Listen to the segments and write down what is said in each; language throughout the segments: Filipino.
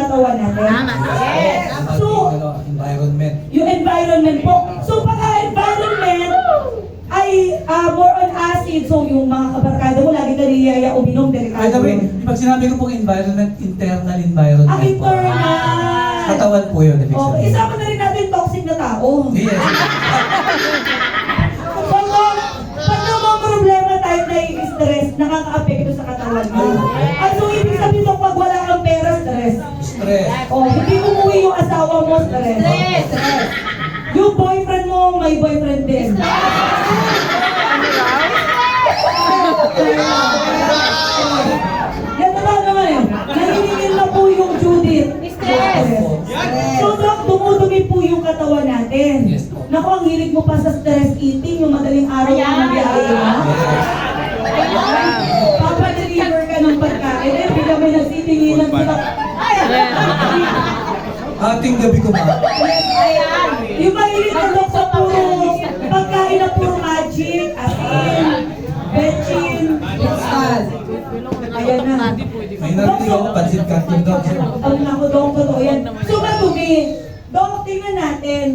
katawan natin. Yes. So, Environment. yung environment po. So, pagka-environment ay more on acid. So, yung mga kabarkada mo, lagi ka niyaya uminom, By the delikado way, yun. pag sinabi ko pong environment, internal environment Ang po. internal. Katawan po yun, ibig Oh, sabihin. isama na rin natin toxic na tao. Yes. Pag naman problema tayo na-stress, nakaka-apekto sa katawan mo. At so, ibig sabihin ko, pag wala kang pera, stress. Stress. Oh, hindi umuwi yung asawa mo, stress. Stress. Yung boyfriend mo, may boyfriend din. Yan naman yun. Nanginingil na po yung Judith. Stress. So, Doc, dumudumi po yung katawan natin. Yes po. Naku, ang hilig mo pa sa stress eating, yung madaling araw na mag-iaya mo. Papa-deliver ka ng pagkain. Eh, bigla may nagtitinginan sila. Ating gabi ko ba? Ayan. Yung mahilig na Doc sa puro pagkain na puro magic, asin, betchin, sal. Ayan na. May narinig ako, pansit canton daw. Ang naku, Doc, totoo yan. So, madumi. Doc, tingnan natin.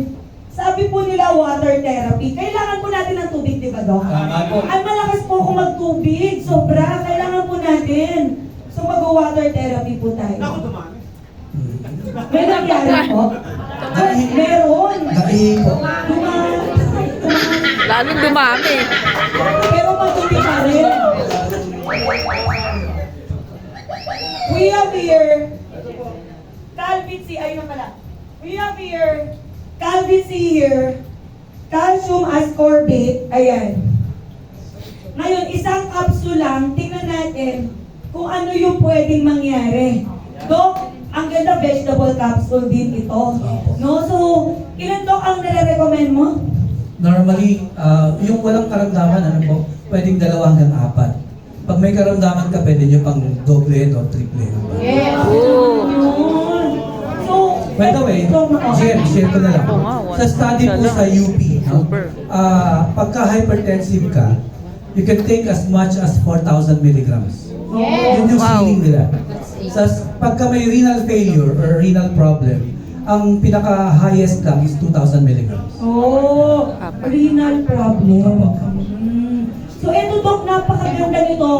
Sabi po nila water therapy. Kailangan po natin ng tubig, di ba, Doc? Tama po. Ay, malakas po kung magtubig. Sobra. Kailangan po natin. So, mag-water therapy po tayo. May nangyari po? Ay, meron. Naihi po. Lalong dumami. Pero matubig pa rin. We have here Calvin C. Ayun na pala. We have here Calvin C. here. Calcium ascorbate. Ayan. Ngayon, isang capsule lang. Tingnan natin kung ano yung pwedeng mangyari. Doc, ang ganda vegetable capsule din ito. No? So, ilan Doc ang nare-recommend mo? Normally, yung walang karamdaman, ano po, pwedeng 2 hanggang 4. Pag may karamdaman ka, pwede nyo pang doble o triple. Yes. Oh. Yun. So, By the way, share ko na lang. Sa study po sa UP, no? Pagka hypertensive ka, you can take as much as 4,000 milligrams. Yes. Yun yung Wow. ceiling nila. Pagka may renal failure or renal problem, ang pinaka-highest lang is 2,000 milligrams. Oh, renal problem. So, eto Doc, napakaganda nito.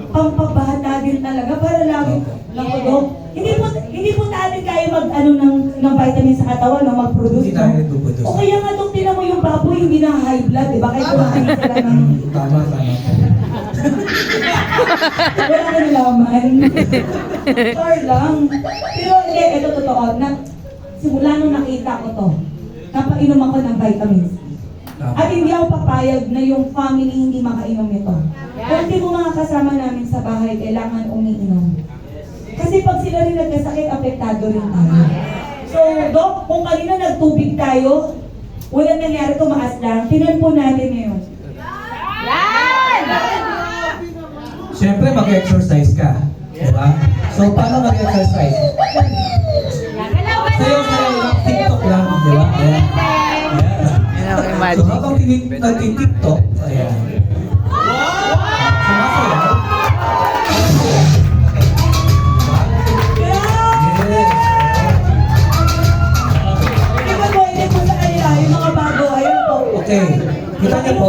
Pampabata din talaga para lagi. Naku Doc, hindi po natin kaya mag-ano ng vitamin sa katawan, no? Mag-produce. Hindi tayo No? nagpuproduce. O kaya nga Doc, tinan mo yung baboy, hindi na high blood, di ba? Kaya kumain sila ng Tama. wala ka nalaman. Sorry lang. Pero hindi, ito totoo. Simula nung nakita ko to, napainom ako ng vitamins. At hindi ako papayag na yung family hindi makainom nito. Kung hindi mo mga kasama namin sa bahay, kailangan umiinom. Kasi pag sila rin nagkasakit, apektado rin tayo. So, Doc, kung kanina nagtubig tayo, walang nangyari, tumaas lang. Tingnan po natin ngayon. Yan. Siyempre, mag-exercise ka. Diba? So, paano mag-exercise? Sayo-sayo lang, TikTok lang. Diba? Ayan. Yan ang So, imagine. habang nag-TikTok, ayan. Sumasayaw. Yes. Tingnan mo, hindi po sa kanila, yung mga bago, ayun po. Okay. Kita niyo po.